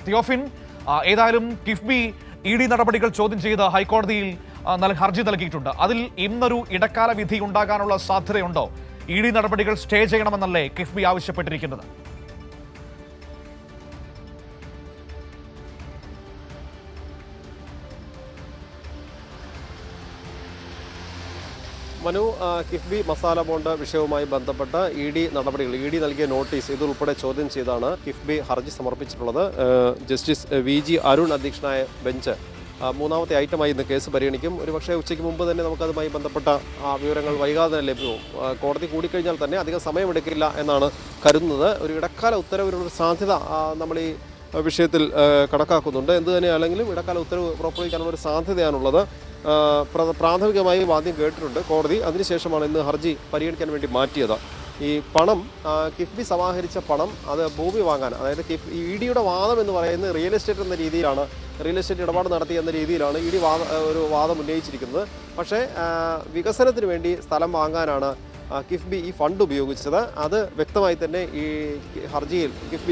തിയോഫിൻ, ഏതായാലും KIIFB E D നടപടികൾ ചോദ്യം ചെയ്ത് ഹൈക്കോടതിയിൽ ഹർജി നൽകിയിട്ടുണ്ട്. അതിൽ ഇന്നൊരു ഇടക്കാല വിധി ഉണ്ടാകാനുള്ള സാധ്യതയുണ്ടോ? ഇ ഡി നടപടികൾ സ്റ്റേ ചെയ്യണമെന്നല്ലേ കിഫ്ബി ആവശ്യപ്പെട്ടിരിക്കുന്നത്? മനു, കിഫ്ബി മസാല ബോണ്ട് വിഷയവുമായി ബന്ധപ്പെട്ട ഇ ഡി നടപടികൾ, ഇ ഡി നൽകിയ നോട്ടീസ് ഇതുൾപ്പെടെ ചോദ്യം ചെയ്താണ് കിഫ്ബി ഹർജി സമർപ്പിച്ചിട്ടുള്ളത്. ജസ്റ്റിസ് വി.ജി. അരുൺ അധ്യക്ഷനായ ബെഞ്ച് മൂന്നാമത്തെ ഐറ്റമായി ഇന്ന് കേസ് പരിഗണിക്കും. ഒരുപക്ഷെ ഉച്ചയ്ക്ക് മുമ്പ് തന്നെ നമുക്കതുമായി ബന്ധപ്പെട്ട വിവരങ്ങൾ വൈകാതെ തന്നെ ലഭ്യവും. കോടതി കൂടിക്കഴിഞ്ഞാൽ തന്നെ അധികം സമയമെടുക്കില്ല എന്നാണ് കരുതുന്നത്. ഒരു ഇടക്കാല ഉത്തരവിനുള്ള സാധ്യത നമ്മൾ ഈ വിഷയത്തിൽ കണക്കാക്കുന്നുണ്ട്. എന്ത് തന്നെയാണെങ്കിലും ഇടക്കാല ഉത്തരവ് പുറപ്പെടുവിക്കാനുള്ള ഒരു സാധ്യതയാണുള്ളത്. പ്രാഥമികമായി വാദ്യം കേട്ടിട്ടുണ്ട് കോടതി. അതിനുശേഷമാണ് ഇന്ന് ഹർജി പരിഗണിക്കാൻ വേണ്ടി മാറ്റിയത്. ഈ പണം, കിഫ്ബി സമാഹരിച്ച പണം, അത് ഭൂമി വാങ്ങാൻ, അതായത് ഇ ഡിയുടെ വാദം എന്ന് പറയുന്നത് റിയൽ എസ്റ്റേറ്റ് എന്ന രീതിയിലാണ്, റിയൽ എസ്റ്റേറ്റ് ഇടപാട് നടത്തി എന്ന രീതിയിലാണ് ഇ ഡി ഒരു വാദം ഉന്നയിച്ചിരിക്കുന്നത്. പക്ഷേ വികസനത്തിന് വേണ്ടി സ്ഥലം വാങ്ങാനാണ് കിഫ്ബി ഈ ഫണ്ട് ഉപയോഗിച്ചത്. അത് വ്യക്തമായി തന്നെ ഈ ഹർജിയിൽ കിഫ്ബി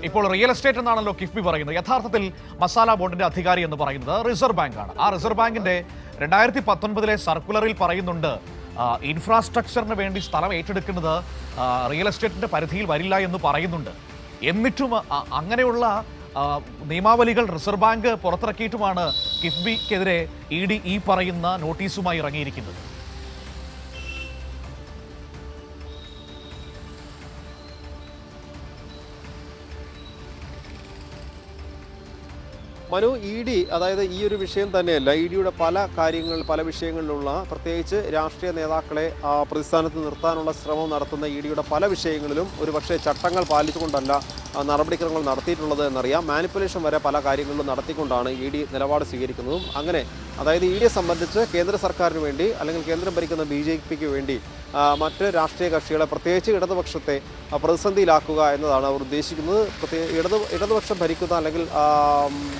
ഇപ്പോൾ റിയൽ എസ്റ്റേറ്റ് എന്നാണല്ലോ കിഫ്ബി പറയുന്നത്. യഥാർത്ഥത്തിൽ മസാല ബോർഡിന്റെ അധികാരി എന്ന് പറയുന്നത് റിസർവ് ബാങ്ക് ആണ്. ആ റിസർവ് ബാങ്കിന്റെ 2019 സർക്കുലറിൽ പറയുന്നുണ്ട്, ഇൻഫ്രാസ്ട്രക്ചറിന് വേണ്ടി സ്ഥലം ഏറ്റെടുക്കുന്നത് റിയൽ എസ്റ്റേറ്റിന്റെ പരിധിയിൽ വരില്ല എന്ന് പറയുന്നുണ്ട്. എന്നിട്ടും അങ്ങനെയുള്ള നിയമാവലികൾ റിസർവ് ബാങ്ക് പുറത്തിറക്കിയിട്ടുമാണ് കിഫ്ബിക്കെതിരെ ഇ ഡി ഈ പറയുന്ന നോട്ടീസുമായി ഇറങ്ങിയിരിക്കുന്നത്. മനു, ഇ ഡി, അതായത് ഈ ഒരു വിഷയം തന്നെയല്ല, ഇ ഡിയുടെ പല വിഷയങ്ങളിലുള്ള, പ്രത്യേകിച്ച് രാഷ്ട്രീയ നേതാക്കളെ പ്രതിസ്ഥാനത്ത് നിർത്താനുള്ള ശ്രമം നടത്തുന്ന ഇ ഡിയുടെ പല വിഷയങ്ങളിലും ഒരുപക്ഷെ ചട്ടങ്ങൾ പാലിച്ചുകൊണ്ടല്ല നടപടിക്രമങ്ങൾ നടത്തിയിട്ടുള്ളത് എന്നറിയാം. മാനിപ്പുലേഷൻ വരെ പല കാര്യങ്ങളിലും നടത്തിക്കൊണ്ടാണ് ഇ ഡി നിലപാട് സ്വീകരിക്കുന്നതും. അങ്ങനെ അതായത് ഇ ഡിയെ സംബന്ധിച്ച് കേന്ദ്ര സർക്കാരിന് വേണ്ടി അല്ലെങ്കിൽ കേന്ദ്രം ഭരിക്കുന്ന BJPക്ക് വേണ്ടി മറ്റ് രാഷ്ട്രീയ കക്ഷികളെ, പ്രത്യേകിച്ച് ഇടതുപക്ഷത്തെ പ്രതിസന്ധിയിലാക്കുക എന്നതാണ് അവർ ഉദ്ദേശിക്കുന്നത്. ഇടതുപക്ഷം ഭരിക്കുന്ന അല്ലെങ്കിൽ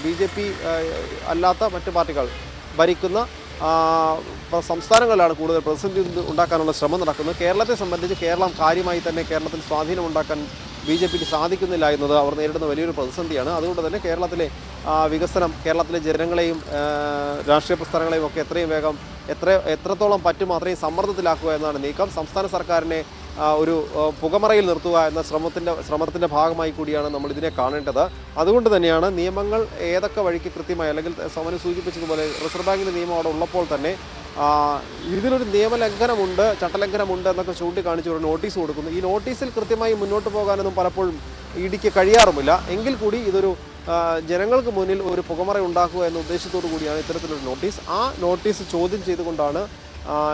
BJP അല്ലാത്ത മറ്റ് പാർട്ടികൾ ഭരിക്കുന്ന സംസ്ഥാനങ്ങളിലാണ് കൂടുതൽ പ്രതിസന്ധി ഉണ്ടാക്കാനുള്ള ശ്രമം നടക്കുന്നത്. കേരളത്തെ സംബന്ധിച്ച് കാര്യമായി തന്നെ കേരളത്തിൽ സ്വാധീനമുണ്ടാക്കാൻ BJPക്ക് സാധിക്കുന്നില്ല എന്നത് അവർ നേരിടുന്ന വലിയൊരു പ്രതിസന്ധിയാണ്. അതുകൊണ്ട് തന്നെ കേരളത്തിലെ വികസനം, കേരളത്തിലെ ജനങ്ങളെയും രാഷ്ട്രീയ പ്രസ്ഥാനങ്ങളെയും ഒക്കെ എത്രയും വേഗം എത്രത്തോളം പറ്റും അത്രയും സമ്മർദ്ദത്തിലാക്കുക എന്നാണ് നീക്കം. സംസ്ഥാന സർക്കാരിനെ ഒരു പുകമറയിൽ നിർത്തുക എന്ന ശ്രമത്തിൻ്റെ ഭാഗമായി കൂടിയാണ് നമ്മൾ ഇതിനെ കാണേണ്ടത്. അതുകൊണ്ട് തന്നെയാണ് നിയമങ്ങൾ ഏതൊക്കെ വഴിക്ക് കൃത്യമായി, അല്ലെങ്കിൽ സമന് സൂചിപ്പിച്ചതുപോലെ റിസർവ് ബാങ്കിൻ്റെ നിയമം അവിടെ ഉള്ളപ്പോൾ തന്നെ ഇതിലൊരു നിയമലംഘനമുണ്ട്, ചട്ടലംഘനമുണ്ട് എന്നൊക്കെ ചൂണ്ടിക്കാണിച്ച് ഒരു നോട്ടീസ് കൊടുക്കുന്നു. ഈ നോട്ടീസിൽ കൃത്യമായി മുന്നോട്ട് പോകാനൊന്നും പലപ്പോഴും ഇ ഡിക്ക് കഴിയാറുമില്ല. എങ്കിൽ കൂടി ഇതൊരു ജനങ്ങൾക്ക് മുന്നിൽ ഒരു പുകമറ ഉണ്ടാക്കുക എന്ന ഉദ്ദേശത്തോടു കൂടിയാണ് ഇത്തരത്തിലൊരു നോട്ടീസ്. ആ നോട്ടീസ് ചോദ്യം ചെയ്തുകൊണ്ടാണ്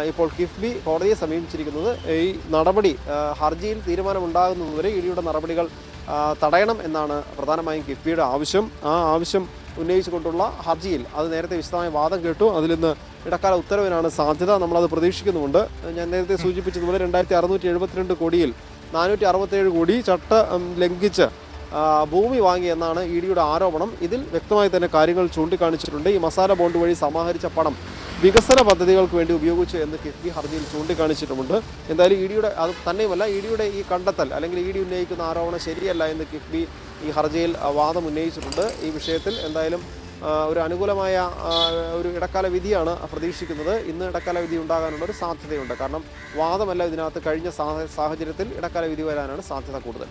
ഇപ്പോൾ കിഫ്ബി കോടതിയെ സമീപിച്ചിരിക്കുന്നത്. ഈ നടപടി ഹർജിയിൽ തീരുമാനമുണ്ടാകുന്നതുവരെ ഇ ഡിയുടെ നടപടികൾ തടയണം എന്നാണ് പ്രധാനമായും കിഫ്ബിയുടെ ആവശ്യം. ആ ആവശ്യം ഉന്നയിച്ചുകൊണ്ടുള്ള ഹർജിയിൽ അത് നേരത്തെ വിശദമായ വാദം കേട്ടു. അതിൽ നിന്ന് ഇടക്കാല ഉത്തരവിനാണ് സാധ്യത. നമ്മളത് പ്രതീക്ഷിക്കുന്നുമുണ്ട്. ഞാൻ നേരത്തെ സൂചിപ്പിച്ചതുപോലെ 2672 കോടിയിൽ 467 കോടി ചട്ടം ലംഘിച്ച് ഭൂമി വാങ്ങിയെന്നാണ് ഇ ഡിയുടെ ആരോപണം. ഇതിൽ വ്യക്തമായി തന്നെ കാര്യങ്ങൾ ചൂണ്ടിക്കാണിച്ചിട്ടുണ്ട്. ഈ മസാല ബോണ്ട് വഴി സമാഹരിച്ച പണം വികസന പദ്ധതികൾക്ക് വേണ്ടി ഉപയോഗിച്ചു എന്ന് കിഫ്ബി ഹർജിയിൽ ചൂണ്ടിക്കാണിച്ചിട്ടുമുണ്ട്. എന്തായാലും ഇ ഡിയുടെ അത് തന്നെയുമല്ല, ഇ ഡിയുടെ ഈ കണ്ടെത്തൽ അല്ലെങ്കിൽ ഇ ഡി ഉന്നയിക്കുന്ന ആരോപണം ശരിയല്ല എന്ന് കിഫ്ബി ഈ ഹർജിയിൽ വാദം ഉന്നയിച്ചിട്ടുണ്ട്. ഈ വിഷയത്തിൽ എന്തായാലും ഒരു അനുകൂലമായ ഒരു ഇടക്കാല വിധിയാണ് പ്രതീക്ഷിക്കുന്നത്. ഇന്ന് ഇടക്കാല വിധി ഉണ്ടാകാനുള്ള ഒരു സാധ്യതയുണ്ട്. കാരണം വാദമല്ല ഇതിനകത്ത്, കഴിഞ്ഞ സാഹചര്യത്തിൽ ഇടക്കാല വിധി വരാനാണ് സാധ്യത കൂടുതൽ.